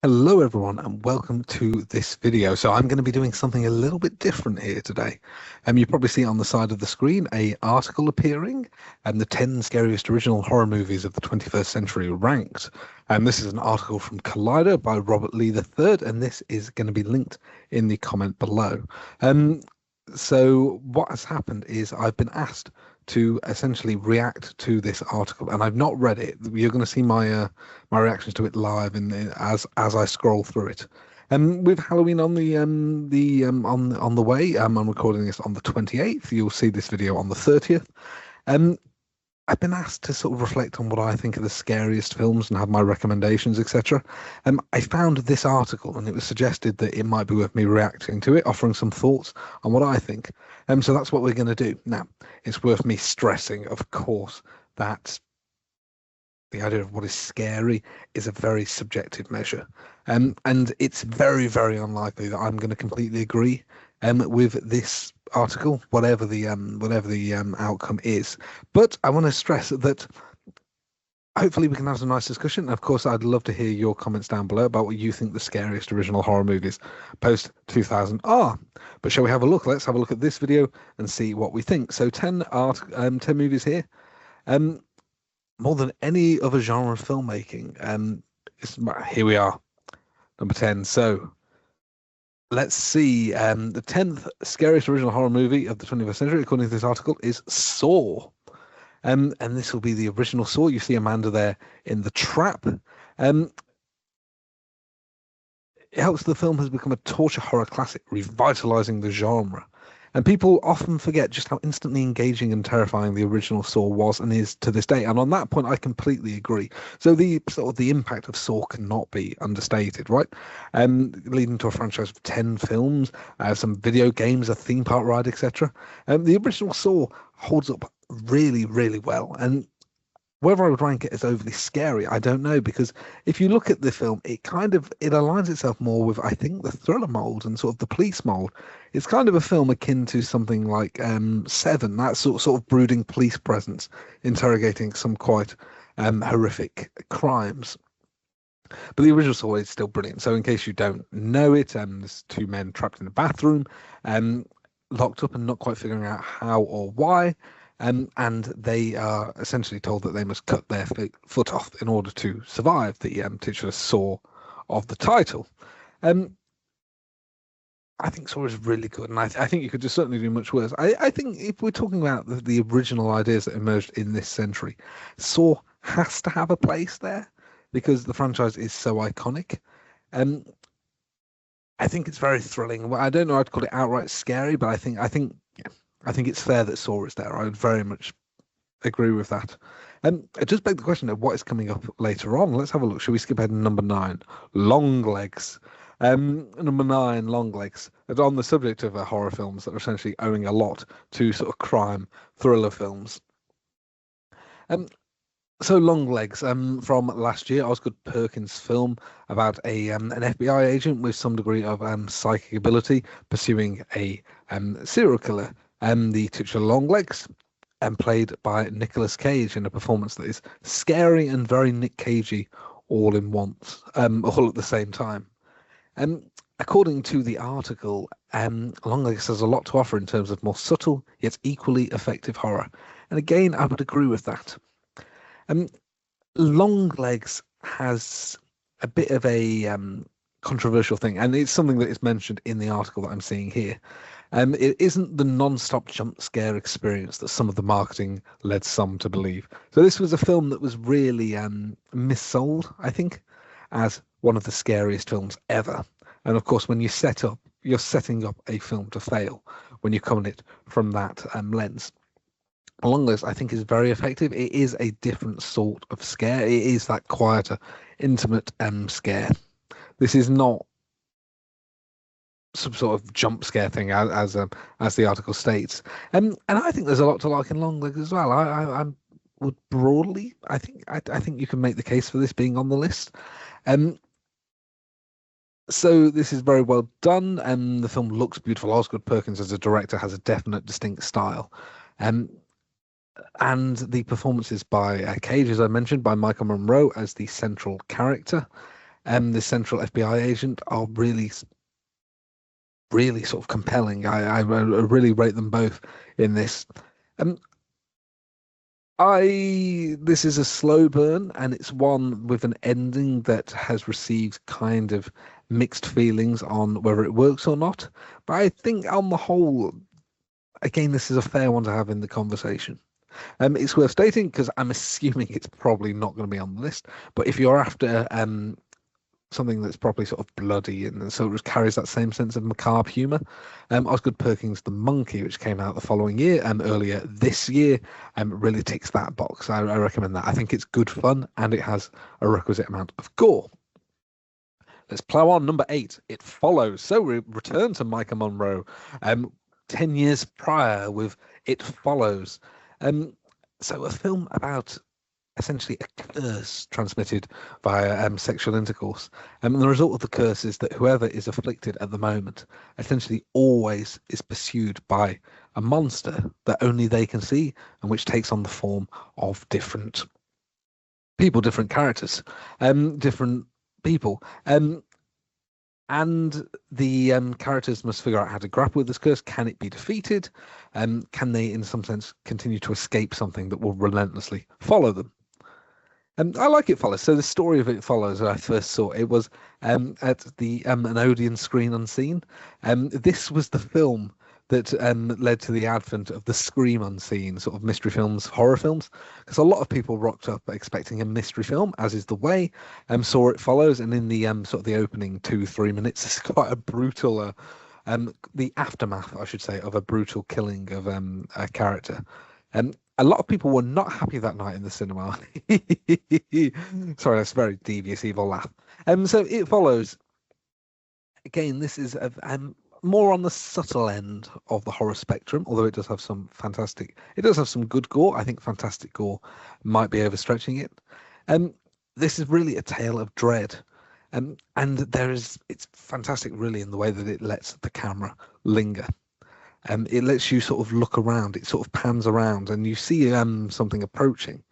Hello everyone and welcome to this video. So I'm going to be doing something a little bit different here today. You probably see on the side of the screen a article appearing and the 10 scariest original horror movies of the 21st century ranked. This is an article from Collider by Robert Lee III, and this is going to be linked in the comment below. So what has happened is I've been asked to essentially react to this article, and I've not read it. You're going to see my reactions to it live as I scroll through it. With Halloween on the way, I'm recording this on the 28th. You'll see this video on the 30th. I've been asked to sort of reflect on what I think are the scariest films and have my recommendations, etc. I found this article and it was suggested that it might be worth me reacting to it, offering some thoughts on what I think. So that's what we're going to do. Now, it's worth me stressing, of course, that the idea of what is scary is a very subjective measure. And it's very, very unlikely that I'm going to completely agree with this article, whatever the outcome is. But I want to stress that hopefully we can have some nice discussion. Of course, I'd love to hear your comments down below about what you think the scariest original horror movies post 2000 are. But shall we have a look? Let's have a look at this video and see what we think. So 10 movies here. More than any other genre of filmmaking. Here we are, number 10. So let's see. The 10th scariest original horror movie of the 21st century, according to this article, is Saw. And this will be the original Saw. You see Amanda there in the trap. It helps the film has become a torture horror classic, revitalizing the genre. And people often forget just how instantly engaging and terrifying the original Saw was and is to this day. And on that point, I completely agree. So the impact of Saw cannot be understated, right? Leading to a franchise of 10 films, some video games, a theme park ride, etc. The original Saw holds up really, really well. And whether I would rank it as overly scary, I don't know, because if you look at the film, it aligns itself more with, I think, the thriller mold and sort of the police mold. It's kind of a film akin to something like Seven, that sort of brooding police presence, interrogating some quite horrific crimes. But the original Saw is still brilliant. So in case you don't know it, there's two men trapped in a bathroom, locked up and not quite figuring out how or why. And they are essentially told that they must cut their foot off in order to survive the titular Saw of the title. I think Saw is really good, and I think you could just certainly do much worse. I think if we're talking about the original ideas that emerged in this century, Saw has to have a place there because the franchise is so iconic. I think it's very thrilling. Well, I don't know, I'd call it outright scary, but I think it's fair that Saw is there. I would very much agree with that. It just begs the question of what is coming up later on. Let's have a look. Shall we skip ahead to number 9? Longlegs. Number 9, Longlegs. It's on the subject of horror films that are essentially owing a lot to sort of crime thriller films. So Longlegs, from last year, Osgood Perkins' film about an FBI agent with some degree of psychic ability pursuing a serial killer. The titular Longlegs, played by Nicolas Cage in a performance that is scary and very Nick Cagey all in once, all at the same time. According to the article, Longlegs has a lot to offer in terms of more subtle yet equally effective horror. And again, I would agree with that. Longlegs has a bit of a controversial thing, and it's something that is mentioned in the article that I'm seeing here. It isn't the non-stop jump scare experience that some of the marketing led some to believe. So this was a film that was really missold, I think, as one of the scariest films ever. And of course, when you're setting up a film to fail when you come at it from that lens. Longlegs, I think, is very effective. It is a different sort of scare. It is that quieter, intimate scare. This is not some sort of jump scare thing, as the article states. And I think there's a lot to like in Longlegs as well. I would broadly, I think you can make the case for this being on the list. So this is very well done, and the film looks beautiful. Osgood Perkins as a director has a definite, distinct style. And the performances by Cage, as I mentioned, by Michael Monroe as the central character. the central FBI agent are really sort of compelling. I really rate them both in this. Um, I this is a slow burn, and it's one with an ending that has received kind of mixed feelings on whether it works or not. But I think on the whole, again, this is a fair one to have in the conversation. It's worth stating because I'm assuming it's probably not going to be on the list. But if you're after something that's probably sort of bloody and sort of carries that same sense of macabre humour. Osgood Perkins' The Monkey, which came out the following year, earlier this year, really ticks that box. I recommend that. I think it's good fun and it has a requisite amount of gore. Let's plough on. Number 8, It Follows. So we return to Micah Monroe, 10 years prior with It Follows. So a film about essentially a curse transmitted via sexual intercourse. And the result of the curse is that whoever is afflicted at the moment essentially always is pursued by a monster that only they can see and which takes on the form of different people, different characters, different people. And the characters must figure out how to grapple with this curse. Can it be defeated? Can they, in some sense, continue to escape something that will relentlessly follow them? I like It Follows. So the story of It Follows, when I first saw it, was at the an Odeon Screen Unseen. This was the film that led to the advent of the Scream Unseen, sort of mystery films, horror films, because a lot of people rocked up expecting a mystery film, as is the way. Saw It Follows, and in the sort of the opening 2-3 minutes, it's quite a brutal, the aftermath, I should say, of a brutal killing of a character. A lot of people were not happy that night in the cinema. Sorry, that's a very devious, evil laugh. So It Follows. Again, this is more on the subtle end of the horror spectrum, although it does have some fantastic. It does have some good gore. I think fantastic gore might be overstretching it. This is really a tale of dread. And it's fantastic, really, in the way that it lets the camera linger. It lets you sort of look around. It sort of pans around, and you see something approaching.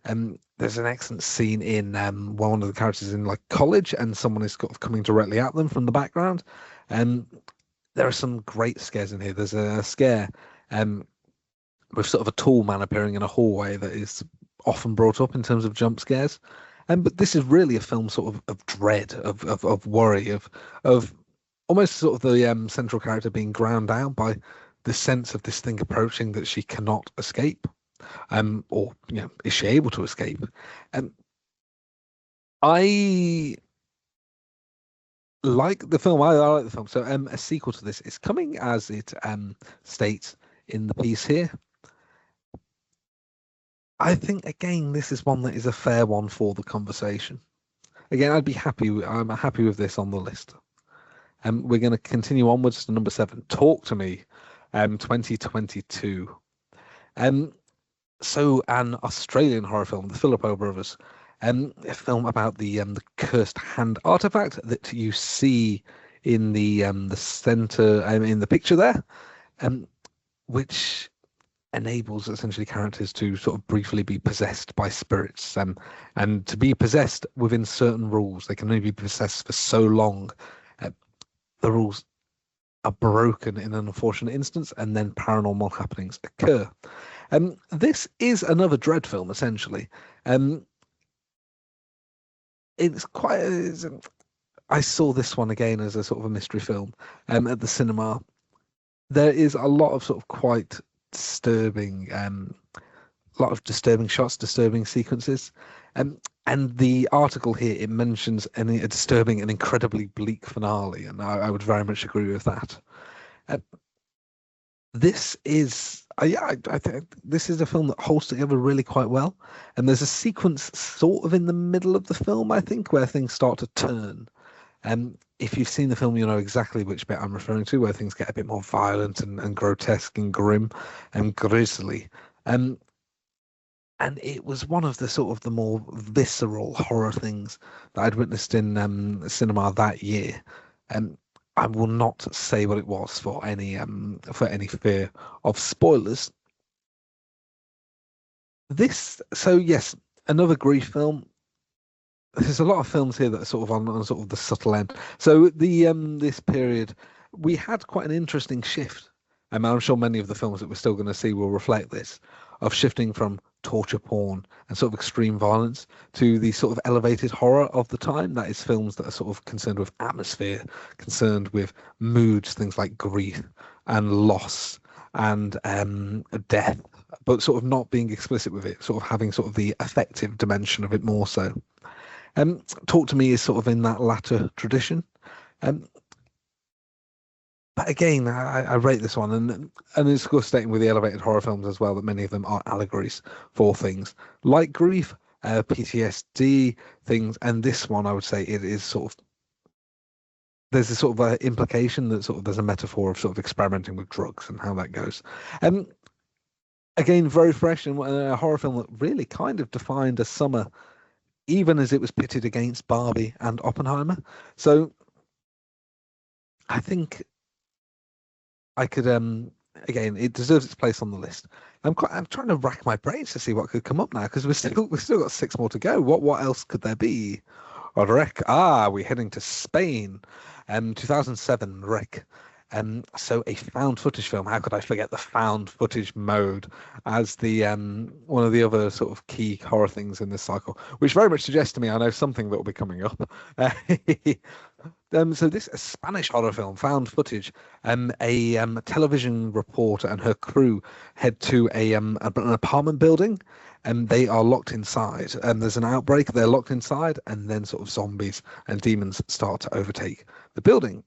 There's an excellent scene in one of the characters in like college, and someone is sort of coming directly at them from the background. There are some great scares in here. There's a scare with sort of a tall man appearing in a hallway that is often brought up in terms of jump scares. But this is really a film sort of dread, of worry, of almost sort of the central character being ground down by the sense of this thing approaching that she cannot escape, or is she able to escape? I like the film. I like the film. So a sequel to this is coming, as it states in the piece here. I think again this is one that is a fair one for the conversation. Again, I'm happy with this on the list. We're going to continue onwards to number 7. Talk to Me, 2022. So an Australian horror film, the Philippo brothers, a film about the cursed hand artifact that you see in the center, in the picture there, which enables essentially characters to sort of briefly be possessed by spirits, and to be possessed within certain rules. They can only be possessed for so long. The rules are broken in an unfortunate instance, and then paranormal happenings occur. This is another dread film, essentially. It's quite. I saw this one again as a sort of a mystery film at the cinema. There is a lot of sort of quite disturbing, a lot of disturbing shots, disturbing sequences. And the article here, it mentions a disturbing and incredibly bleak finale, and I would very much agree with that. This is, I think this is a film that holds together really quite well. And there's a sequence sort of in the middle of the film, I think, where things start to turn. If you've seen the film, you know exactly which bit I'm referring to, where things get a bit more violent and grotesque and grim and grisly. And it was one of the sort of the more visceral horror things that I'd witnessed in cinema that year. I will not say what it was for any fear of spoilers. So yes, another grief film. there's a lot of films here that are sort of on sort of the subtle end. So the this period, we had quite an interesting shift. I'm sure many of the films that we're still going to see will reflect this, of shifting from torture porn and sort of extreme violence to the sort of elevated horror of the time. That is films that are sort of concerned with atmosphere, concerned with moods, things like grief and loss and death, but sort of not being explicit with it, sort of having sort of the affective dimension of it more so. Talk to Me is sort of in that latter tradition. Um, but again, I rate this one, and it's of course stating with the elevated horror films as well that many of them are allegories for things like grief, PTSD, things, and this one I would say it is sort of there's a sort of implication that sort of there's a metaphor of sort of experimenting with drugs and how that goes. Um, Again, very fresh and a horror film that really kind of defined a summer even as it was pitted against Barbie and Oppenheimer. So I think I could again it deserves its place on the list. I'm trying to rack my brains to see what could come up now because we've still got six more to go. What else could there be? Rick, we're heading to Spain. 2007, Rick. So a found footage film. How could I forget the found footage mode as the one of the other sort of key horror things in this cycle, which very much suggests to me I know something that will be coming up. So this a Spanish horror film, found footage. A television reporter and her crew head to an apartment building, and they are locked inside. And there's an outbreak. They're locked inside, and then sort of zombies and demons start to overtake the building.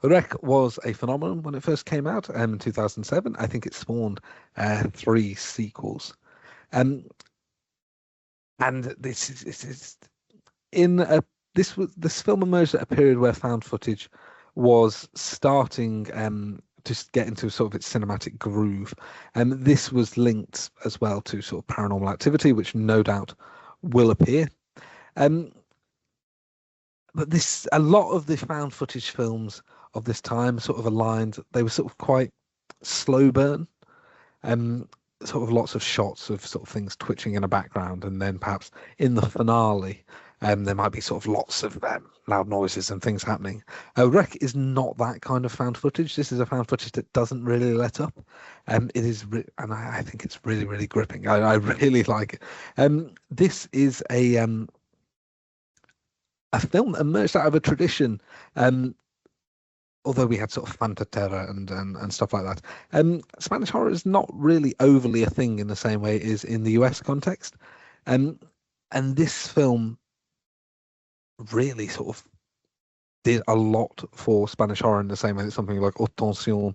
Rec was a phenomenon when it first came out in 2007. I think it spawned three sequels. Um, and this is in a this film emerged at a period where found footage was starting to get into sort of its cinematic groove, and this was linked as well to sort of paranormal activity, which no doubt will appear. Um, but this a lot of the found footage films of this time sort of aligned. They were sort of quite slow burn, um, sort of lots of shots of sort of things twitching in a background, and then perhaps in the finale, there might be sort of lots of loud noises and things happening. Wreck is not that kind of found footage. This is a found footage that doesn't really let up. It is, and I think it's really, really gripping. I really like it. This is a film that emerged out of a tradition. Although we had sort of Fantaterra and stuff like that. Spanish horror is not really overly a thing in the same way it is in the US context. And this film really sort of did a lot for Spanish horror in the same way that something like Attention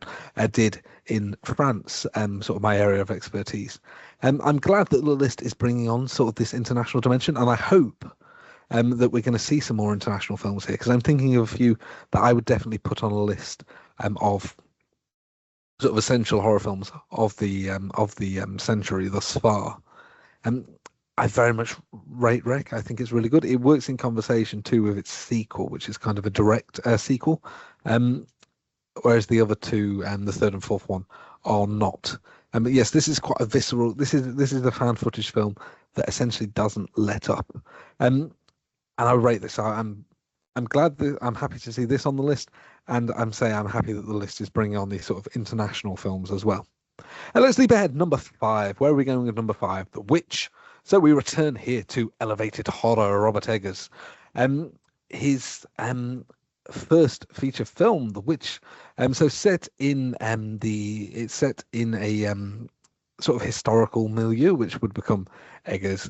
did in France, sort of my area of expertise. I'm glad that the list is bringing on sort of this international dimension, and I hope that we're going to see some more international films here because I'm thinking of a few that I would definitely put on a list of sort of essential horror films of the century thus far. And I very much rate Rec. I think it's really good. It works in conversation too with its sequel, which is kind of a direct sequel, whereas the other two, the third and fourth one, are not. But yes, this is quite a visceral. This is a found footage film that essentially doesn't let up. And I rate this. I'm glad that I'm happy to see this on the list, and I'm happy that the list is bringing on these sort of international films as well. And let's leap ahead. Number 5. Where are we going with number 5? The Witch. So we return here to elevated horror. Robert Eggers, his first feature film, The Witch. So set in it's set in a sort of historical milieu, which would become Eggers'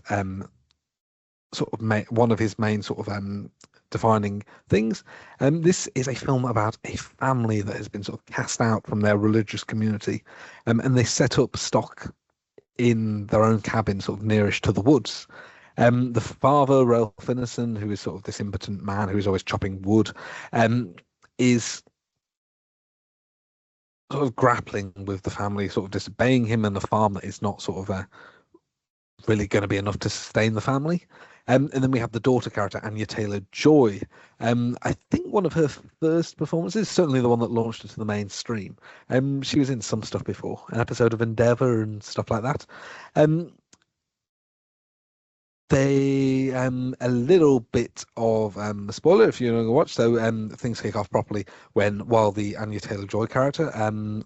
sort of one of his main sort of defining things. This is a film about a family that has been sort of cast out from their religious community, and they set up stock in their own cabin, sort of nearish to the woods. The father, Ralph Finnison, who is sort of this impotent man who is always chopping wood, is sort of grappling with the family, sort of disobeying him, and the farm that is not sort of really going to be enough to sustain the family. And then we have the daughter character, Anya Taylor-Joy. I think one of her first performances, certainly the one that launched her to the mainstream. She was in some stuff before, an episode of Endeavour and stuff like that. They a little bit of a spoiler if you're going to watch. So things kick off properly while the Anya Taylor-Joy character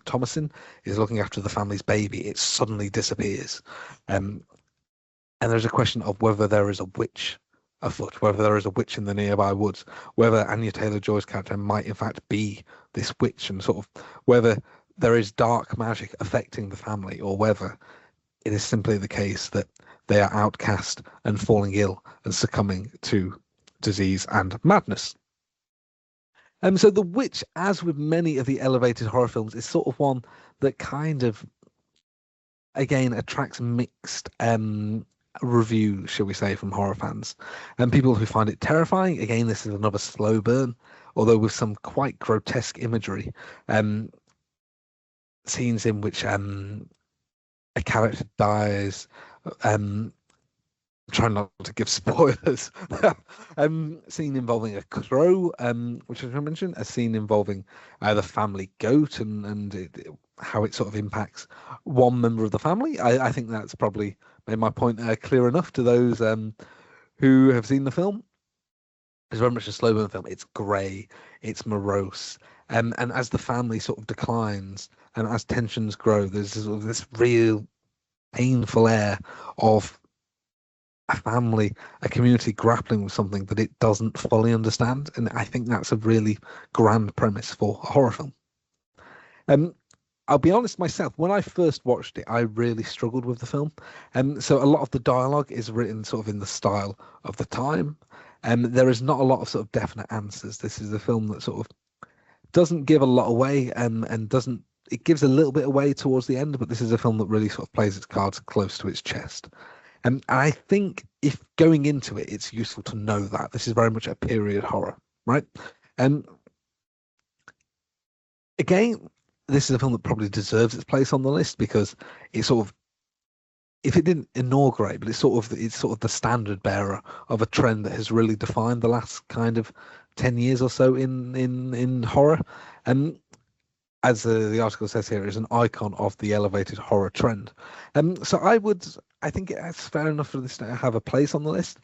Thomasin is looking after the family's baby, it suddenly disappears, um, and there's a question of whether there is a witch afoot, whether there is a witch in the nearby woods, whether Anya Taylor-Joy's character might in fact be this witch, and sort of whether there is dark magic affecting the family, or whether it is simply the case that they are outcast and falling ill and succumbing to disease and madness. So The Witch, as with many of the elevated horror films, is sort of one that kind of, again, attracts mixed review, shall we say, from horror fans. And people who find it terrifying, again, this is another slow burn, although with some quite grotesque imagery. Scenes in which a character dies. Trying not to give spoilers. Scene involving a crow, which I mentioned, a scene involving the family goat and how it sort of impacts one member of the family. I think that's probably made my point clear enough to those who have seen the film. It's very much a slow burn film. It's grey, it's morose, and as the family sort of declines and as tensions grow, there's sort of this real painful air of a family, a community grappling with something that it doesn't fully understand. And I think that's a really grand premise for a horror film. I'll be honest myself, when I first watched it, I really struggled with the film. So a lot of the dialogue is written sort of in the style of the time. There is not a lot of sort of definite answers. This is a film that sort of doesn't give a lot away and doesn't, it gives a little bit away towards the end, but this is a film that really sort of plays its cards close to its chest. And I think if going into it, it's useful to know that this is very much a period horror, right? And again, this is a film that probably deserves its place on the list because it's sort of, if it didn't inaugurate, but it's sort of the standard bearer of a trend that has really defined the last kind of 10 years or so in horror. And as the article says here, is an icon of the elevated horror trend. So I think it's fair enough for this to have a place on the list.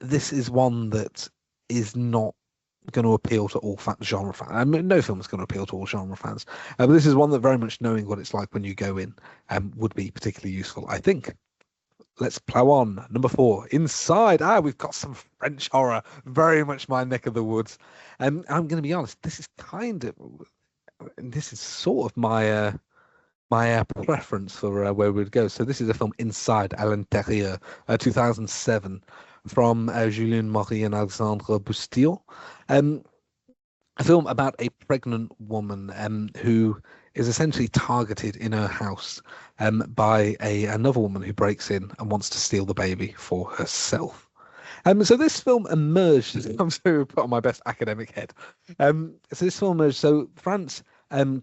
This is one that is not going to appeal to all genre fans. I mean, no film is going to appeal to all genre fans. But this is one that very much knowing what it's like when you go in would be particularly useful, I think. Let's plow on. Number 4, Inside. We've got some French horror, very much my neck of the woods. I'm going to be honest, this is sort of my preference for where we'd go. So this is a film, Inside, à l'intérieur, 2007, from Julien Maury and Alexandre Bustillo. A film about a pregnant woman who is essentially targeted in her house by another woman who breaks in and wants to steal the baby for herself. So this film emerged. I'm so put on my best academic head. So this film emerged. So France,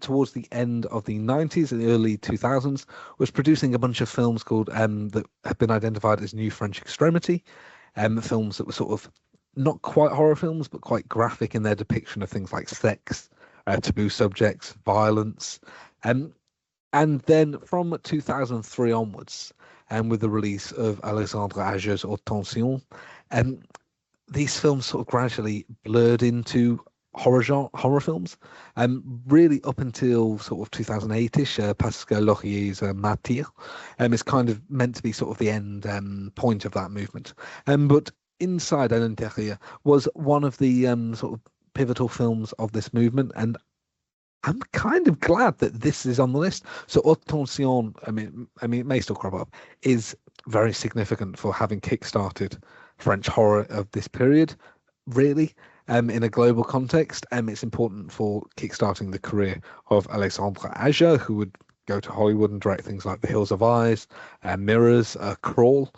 towards the end of the 90s and the early 2000s, was producing a bunch of films called that have been identified as New French Extremity, films that were sort of not quite horror films, but quite graphic in their depiction of things like sex, taboo subjects, violence, and then from 2003 onwards, and with the release of Alexandre Ager's Attention, these films sort of gradually blurred into horror films, really up until sort of 2008ish. Pascal Laurier's Martyr is kind of meant to be sort of the end point of that movement. But Inside à l'intérieur was one of the sort of pivotal films of this movement, and I'm kind of glad that this is on the list. So Attention, I mean, it may still crop up, is very significant for having kickstarted French horror of this period, really. In a global context, it's important for kickstarting the career of Alexandre Ager, who would go to Hollywood and direct things like The Hills of Eyes, Mirrors, Crawl.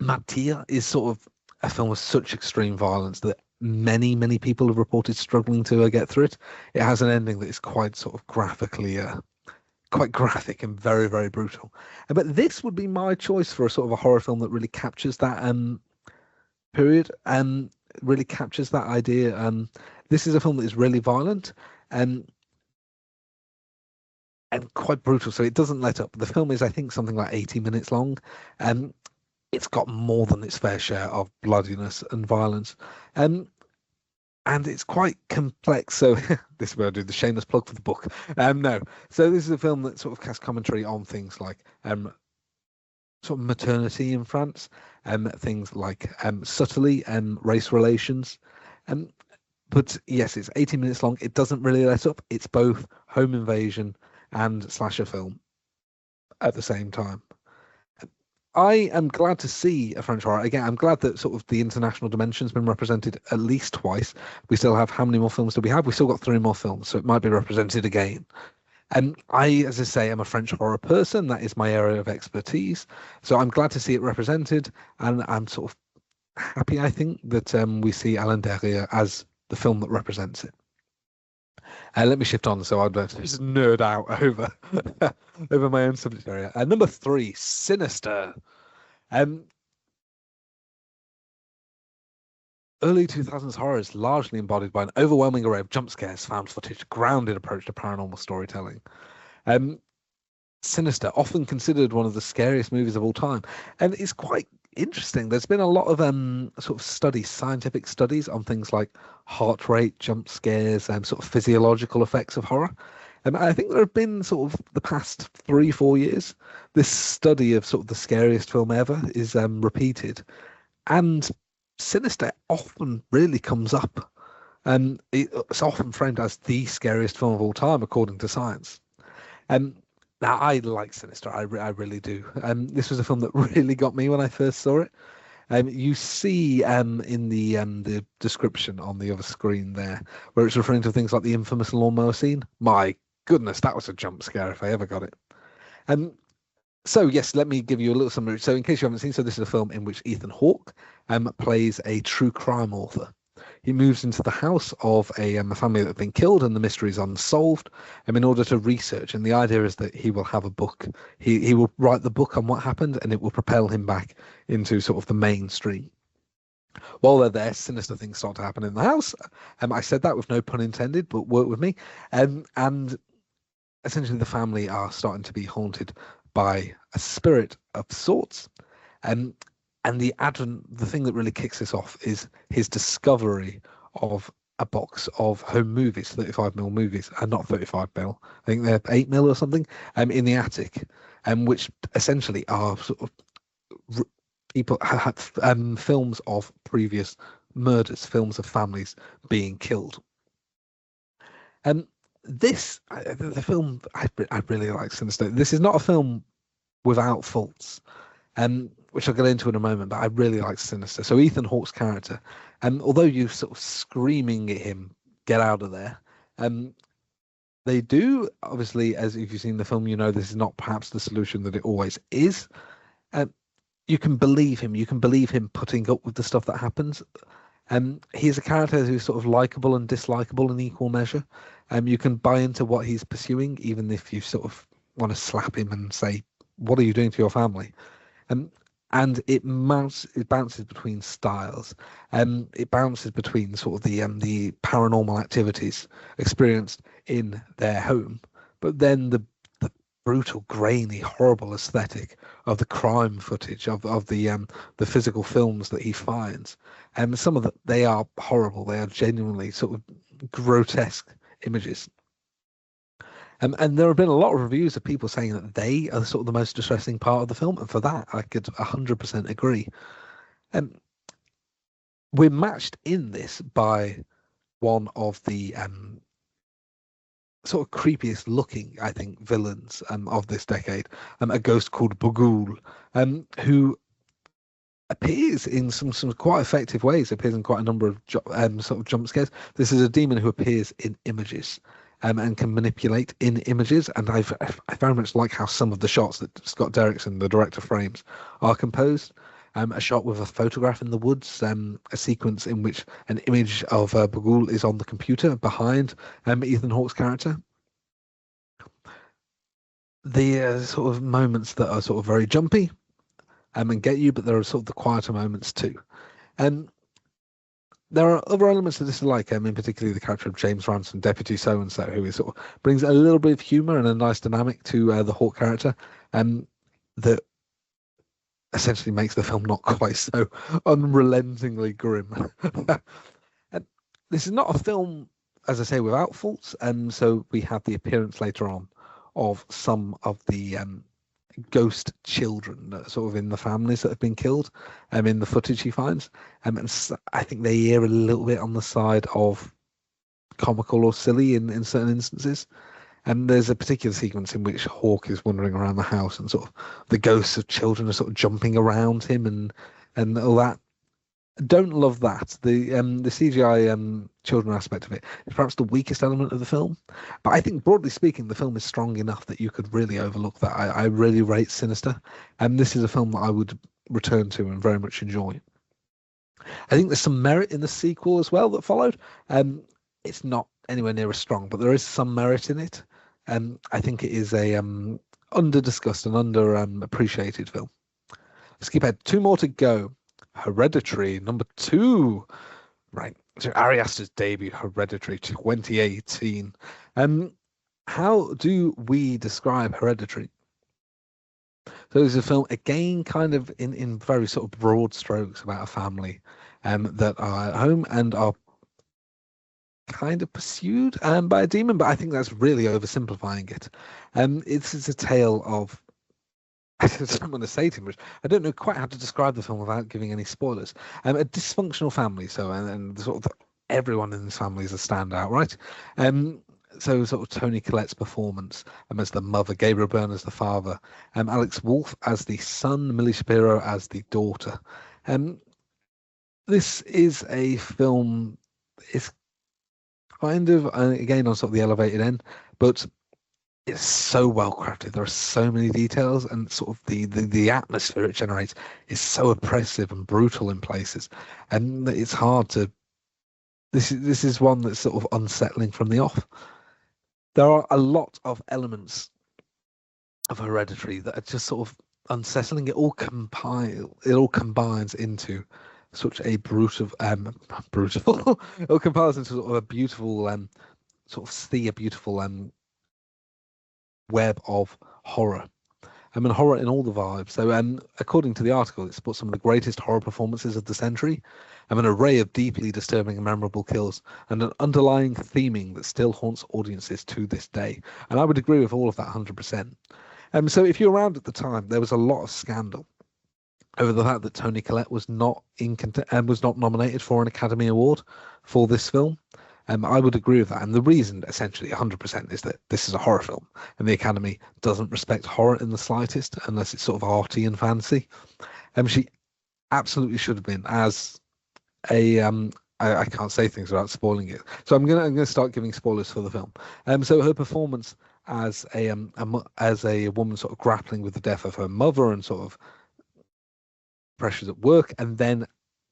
Martyr is sort of a film with such extreme violence that many people have reported struggling to get through it. It has an ending that is quite sort of graphically, quite graphic and very brutal. But this would be my choice for a sort of a horror film that really captures that period and really captures that idea. This is a film that is really violent and quite brutal, so it doesn't let up. The film is, I think, something like 80 minutes long. it's got more than its fair share of bloodiness and violence. And it's quite complex. So this is where I do the shameless plug for the book. No, so this is a film that sort of casts commentary on things like sort of maternity in France, things like subtly race relations. Um, but yes, it's 80 minutes long. It doesn't really let up. It's both home invasion and slasher film at the same time. I am glad to see a French horror. Again, I'm glad that sort of the international dimension's been represented at least twice. We still have, how many more films do we have? We still got 3 more films, so it might be represented again. And I, as I say, am a French horror person. That is my area of expertise. So I'm glad to see it represented, and I'm sort of happy, I think, that we see Alain Derrière as the film that represents it. Let me shift on so I'd just nerd out over over my own subject area. Number 3, Sinister. Um, Early 2000s horror is largely embodied by an overwhelming array of jump scares, found footage, grounded approach to paranormal storytelling. Um, Sinister, often considered one of the scariest movies of all time, and it's quite interesting. There's been a lot of sort of studies, scientific studies on things like heart rate, jump scares, and sort of physiological effects of horror. And I think there have been sort of the past 3-4 years, this study of sort of the scariest film ever is repeated, and Sinister often really comes up, and it's often framed as the scariest film of all time according to science. And now I like Sinister, I really do. This was a film that really got me when I first saw it. You see in the description on the other screen there, where it's referring to things like the infamous lawnmower scene. My goodness, that was a jump scare if I ever got it. So yes, let me give you a little summary. So in case you haven't seen, so this is a film in which Ethan Hawke plays a true crime author. He moves into the house of a family that have been killed and the mystery is unsolved, in order to research. And the idea is that he will have a book. He will write the book on what happened, and it will propel him back into sort of the mainstream. While they're there, sinister things start to happen in the house. I said that with no pun intended, but work with me. And essentially, the family are starting to be haunted by a spirit of sorts. And the thing that really kicks this off is his discovery of a box of home movies, 35mm movies, and not 35mm. I think they're 8mm or something, in the attic, which essentially are sort of people had films of previous murders, films of families being killed. The film, I really like Sinister. This is not a film without faults, which I'll get into in a moment, but I really like Sinister. So Ethan Hawke's character, although you're sort of screaming at him, get out of there, they do, obviously, as if you've seen the film, you know this is not perhaps the solution that it always is. You can believe him. You can believe him putting up with the stuff that happens. He's a character who's sort of likable and dislikable in equal measure. You can buy into what he's pursuing, even if you sort of want to slap him and say, "What are you doing to your family?" And it bounces between styles. It bounces between sort of the paranormal activities experienced in their home, but then the brutal, grainy, horrible aesthetic of the crime footage of the physical films that he finds. Some of they are horrible. They are genuinely sort of grotesque images. And there have been a lot of reviews of people saying that they are sort of the most distressing part of the film, and for that I could 100% agree. We're matched in this by one of the sort of creepiest looking, I think, villains of this decade, a ghost called Bughuul, who appears in some quite effective ways. Appears in quite a number of sort of jump scares. This is a demon who appears in images. And can manipulate in images, and I very much like how some of the shots that Scott Derrickson, the director, frames are composed. A shot with a photograph in the woods, a sequence in which an image of Bughuul is on the computer behind Ethan Hawke's character. The sort of moments that are sort of very jumpy and get you, but there are sort of the quieter moments too. There are other elements of this I like, in particularly the character of James Ransom, Deputy So-and-so, who is sort of brings a little bit of humour and a nice dynamic to the Hawke character, that essentially makes the film not quite so unrelentingly grim. And this is not a film, as I say, without faults. So we have the appearance later on of some of the ghost children that are sort of in the families that have been killed, in the footage he finds. And I think they err a little bit on the side of comical or silly in certain instances. And there's a particular sequence in which Hawk is wandering around the house and sort of the ghosts of children are sort of jumping around him and all that. Don't love that. The CGI children aspect of it is perhaps the weakest element of the film. But I think broadly speaking, the film is strong enough that you could really overlook that. I really rate Sinister, and this is a film that I would return to and very much enjoy. I think there's some merit in the sequel as well that followed. It's not anywhere near as strong, but there is some merit in it. I think it is a under discussed and under appreciated film. Skip ahead, 2 more to go. Hereditary, number 2. Right. So Ari Aster's debut, Hereditary, 2018. How do we describe Hereditary? So it's a film, again, kind of in very sort of broad strokes about a family that are at home and are kind of pursued by a demon, but I think that's really oversimplifying it. It's a tale of, I don't want to say too much. I don't know quite how to describe the film without giving any spoilers. A dysfunctional family, so and sort of everyone in this family is a standout, right? So sort of Toni Collette's performance as the mother, Gabriel Byrne as the father, Alex Wolff as the son, Millie Shapiro as the daughter. This is a film. It's kind of again on sort of the elevated end, but it's so well crafted. There are so many details, and sort of the atmosphere it generates is so oppressive and brutal in places, and it's hard to. This is one that's sort of unsettling from the off. There are a lot of elements of Hereditary that are just sort of unsettling. It all combines into such a brutal. It all combines into sort of a beautiful a beautiful web of horror. Horror in all the vibes. So, according to the article, it supports some of the greatest horror performances of the century, an array of deeply disturbing and memorable kills, and an underlying theming that still haunts audiences to this day. And I would agree with all of that 100%. So, if you're around at the time, there was a lot of scandal over the fact that Toni Collette was not was not nominated for an Academy Award for this film. I would agree with that. And the reason, essentially, 100%, is that this is a horror film, and the Academy doesn't respect horror in the slightest, unless it's sort of arty and fancy. She absolutely should have been as a. I can't say things without spoiling it, so I'm gonna start giving spoilers for the film. So her performance as a woman sort of grappling with the death of her mother and sort of pressures at work, and then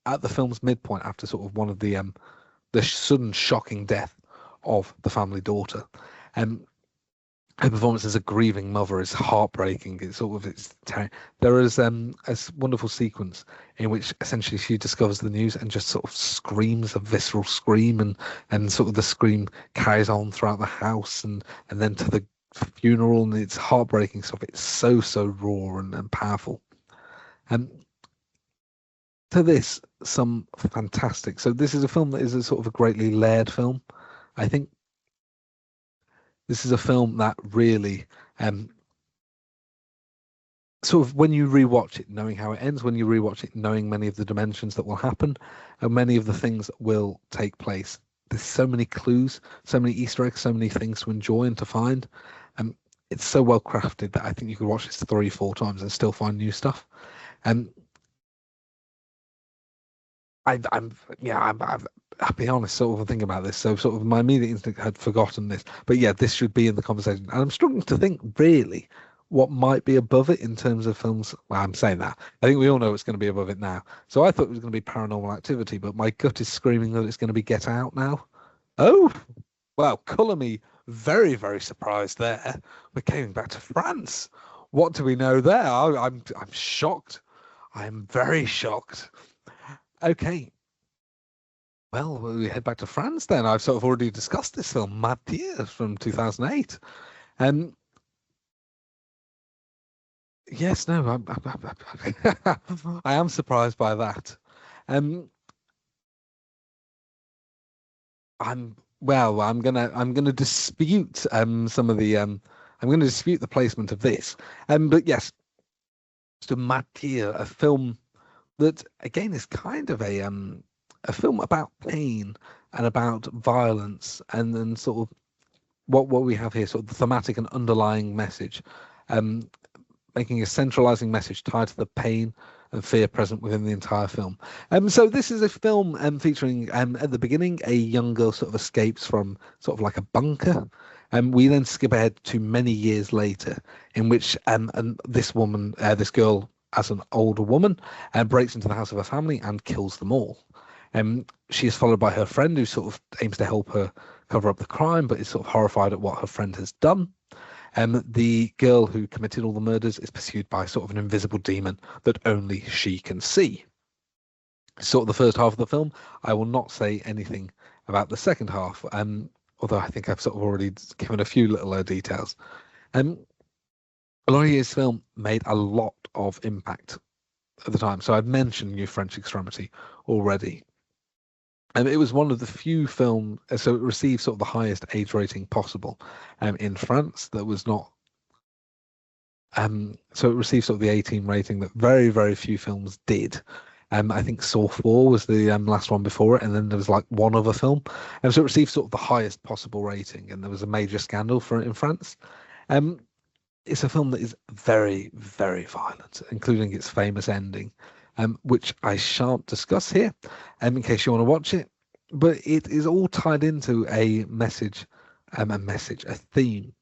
at the film's midpoint, after sort of one of the sudden shocking death of the family daughter. Her performance as a grieving mother is heartbreaking. There is a wonderful sequence in which essentially she discovers the news and just sort of screams a visceral scream, and sort of the scream carries on throughout the house and then to the funeral, and it's heartbreaking stuff. It's so raw and powerful. To this, some fantastic. So this is a film that is a sort of a greatly layered film. I think this is a film that really, sort of when you rewatch it, knowing how it ends, when you rewatch it, knowing many of the dimensions that will happen, and many of the things that will take place. There's so many clues, so many Easter eggs, so many things to enjoy and to find. It's so well crafted that I think you could watch this 3-4 times and still find new stuff. I'll be honest, sort of thinking about this. So sort of my immediate instinct had forgotten this, but yeah, this should be in the conversation. And I'm struggling to think really what might be above it in terms of films. Well, I'm saying that. I think we all know it's going to be above it now. So I thought it was going to be Paranormal Activity, but my gut is screaming that it's going to be Get Out now. Oh, well, colour me very, very surprised there. We're coming back to France. What do we know there? I'm shocked. I am very shocked. Okay. Well, we head back to France then. I've sort of already discussed this film, Mad Tears from 2008. Yes, no, I am surprised by that. Um, I'm gonna dispute some of the I'm gonna dispute the placement of this. But yes, to Matia, a film that again is kind of a film about pain and about violence, and then sort of what we have here, sort of the thematic and underlying message. Um, Making a centralizing message tied to the pain and fear present within the entire film. So this is a film featuring at the beginning a young girl sort of escapes from sort of like a bunker. We then skip ahead to many years later, in which and this woman, this girl, as an older woman, breaks into the house of her family and kills them all. She is followed by her friend, who sort of aims to help her cover up the crime, but is sort of horrified at what her friend has done. The girl who committed all the murders is pursued by sort of an invisible demon that only she can see. Sort of the first half of the film. I will not say anything about the second half, although I think I've sort of already given a few little details. Um, Laurier's film made a lot of impact at the time. So I've mentioned New French Extremity already. And it was one of the few films, so it received sort of the highest age rating possible in France. That was not so it received sort of the 18 rating that very, very few films did. I think Saw 4 was the last one before it, and then there was like one other film. And so it received sort of the highest possible rating, and there was a major scandal for it in France. Um, it's a film that is very, very violent, including its famous ending, which I shan't discuss here, in case you want to watch it. But it is all tied into a message, a theme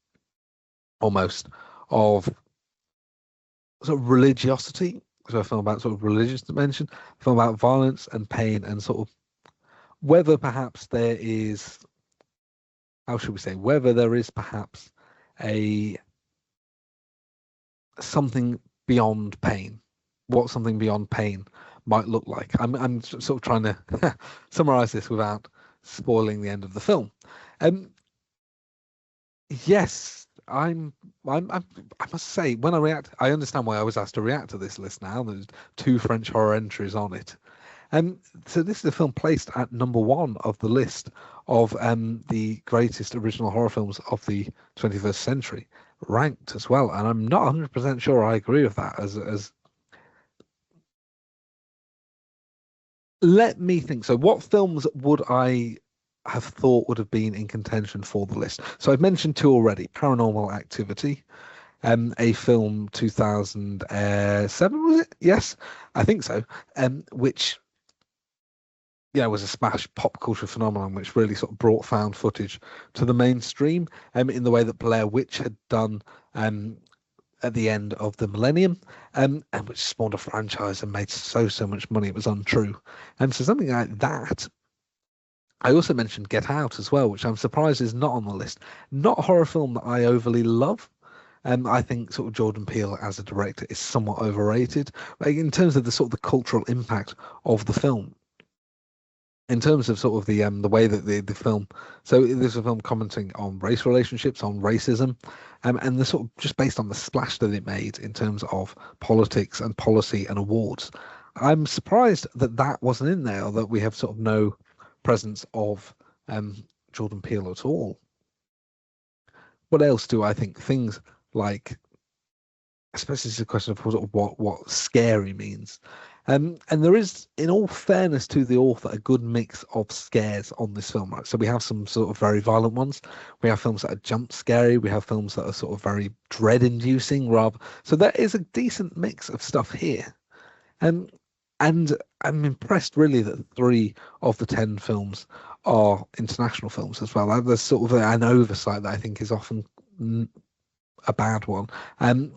almost of sort of religiosity. So a film about sort of religious dimension, a film about violence and pain, and sort of whether perhaps there is, how should we say, whether there is perhaps a something beyond pain, what something beyond pain might look like. I'm sort of trying to summarize this without spoiling the end of the film. Um, yes, I must say, when I react, I understand why I was asked to react to this list now. There's two French horror entries on it. So this is a film placed at number one of the list of the greatest original horror films of the 21st century, ranked as well. And I'm not 100% sure I agree with that. As let me think. So, what films would I have thought would have been in contention for the list? So I've mentioned two already: Paranormal Activity, a film 2007, was it? Yes, I think so. Which was a smash pop culture phenomenon, which really sort of brought found footage to the mainstream, in the way that Blair Witch had done at the end of the millennium, and which spawned a franchise and made so much money it was untrue. And so something like that. I also mentioned Get Out as well, which I'm surprised is not on the list. Not a horror film that I overly love. I think sort of Jordan Peele as a director is somewhat overrated, like in terms of the sort of the cultural impact of the film. In terms of sort of the way that the film, so there's a film commenting on race relationships, on racism, and the sort of just based on the splash that it made in terms of politics and policy and awards. I'm surprised that that wasn't in there, or that we have sort of no presence of Jordan Peele at all. What else do I think? Things like, I suppose this is a question of sort of what scary means. And there is, in all fairness to the author, a good mix of scares on this film, right? So we have some sort of very violent ones. We have films that are jump scary. We have films that are sort of very dread-inducing, rather. So there is a decent mix of stuff here. Um, and I'm impressed, really, that three of the 10 films are international films as well. There's sort of an oversight that I think is often a bad one. Um,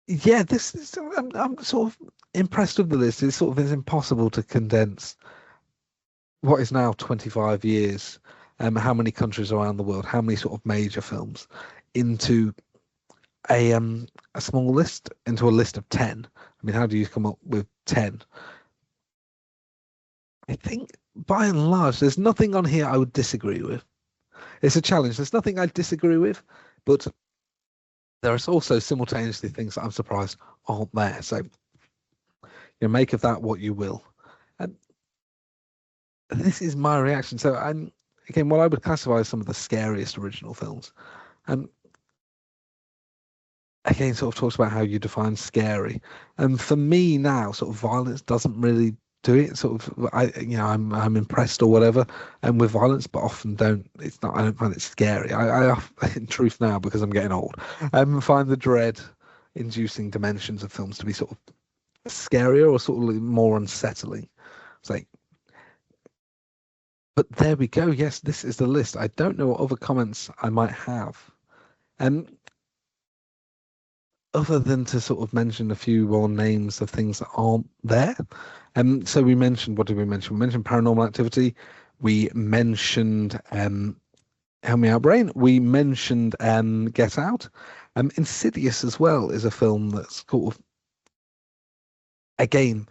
yeah, this is. I'm sort of impressed with the list. It's sort of it's impossible to condense what is now 25 years, how many countries around the world, how many sort of major films, into a small list, into a list of 10. I mean, how do you come up with 10? I think by and large, there's nothing on here I would disagree with. It's a challenge. There's nothing I disagree with, but there are also simultaneously things that I'm surprised aren't there. So make of that what you will. And this is my reaction. So I'm again what I would classify as some of the scariest original films. And again, sort of talks about how you define scary. And for me now, sort of violence doesn't really do it. Sort of, I'm impressed or whatever, and with violence, but often don't. It's not. I don't find it scary. In truth now, because I'm getting old, find the dread-inducing dimensions of films to be sort of scarier or sort of more unsettling. It's like, but there we go. Yes, this is the list. I don't know what other comments I might have. Other than to sort of mention a few more names of things that aren't there. So we mentioned, what did we mention? We mentioned Paranormal Activity. We mentioned, help me out, Brain. We mentioned Get Out. Insidious as well is a film that's sort of, again,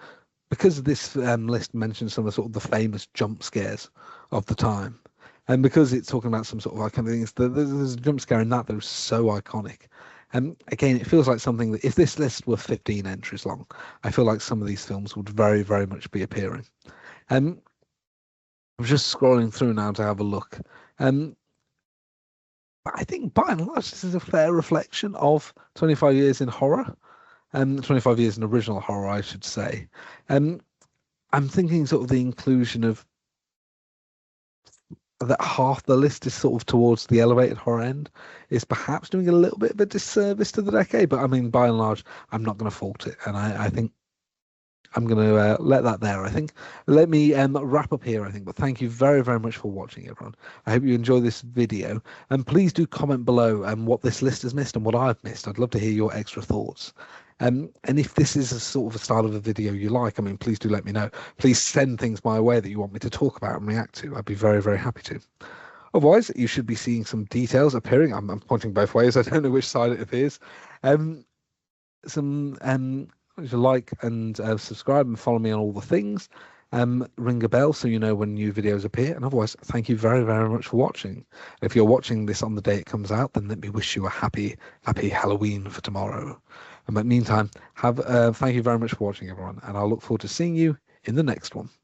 because this list mentions some of the sort of the famous jump scares of the time, and because it's talking about some sort of iconic things, there's a jump scare in that that was so iconic. And again, it feels like something that if this list were 15 entries long, I feel like some of these films would very, very much be appearing. I'm just scrolling through now to have a look. But I think by and large, this is a fair reflection of 25 years in horror, and 25 years in original horror, I should say. I'm thinking sort of the inclusion of that half the list is sort of towards the elevated horror end is perhaps doing a little bit of a disservice to the decade. But I mean, by and large, I'm not going to fault it. And I think I'm going to let that there, I think. Let me wrap up here, I think. But thank you very, very much for watching, everyone. I hope you enjoy this video. And please do comment below what this list has missed and what I've missed. I'd love to hear your extra thoughts. And if this is a sort of a style of a video you like, I mean, please do let me know. Please send things my way that you want me to talk about and react to. I'd be very, very happy to. Otherwise, you should be seeing some details appearing. I'm pointing both ways. I don't know which side it appears. Like and subscribe and follow me on all the things. Ring a bell so you know when new videos appear. And otherwise, thank you very, very much for watching. If you're watching this on the day it comes out, then let me wish you a happy Halloween for tomorrow. But meantime, thank you very much for watching, everyone, and I'll look forward to seeing you in the next one.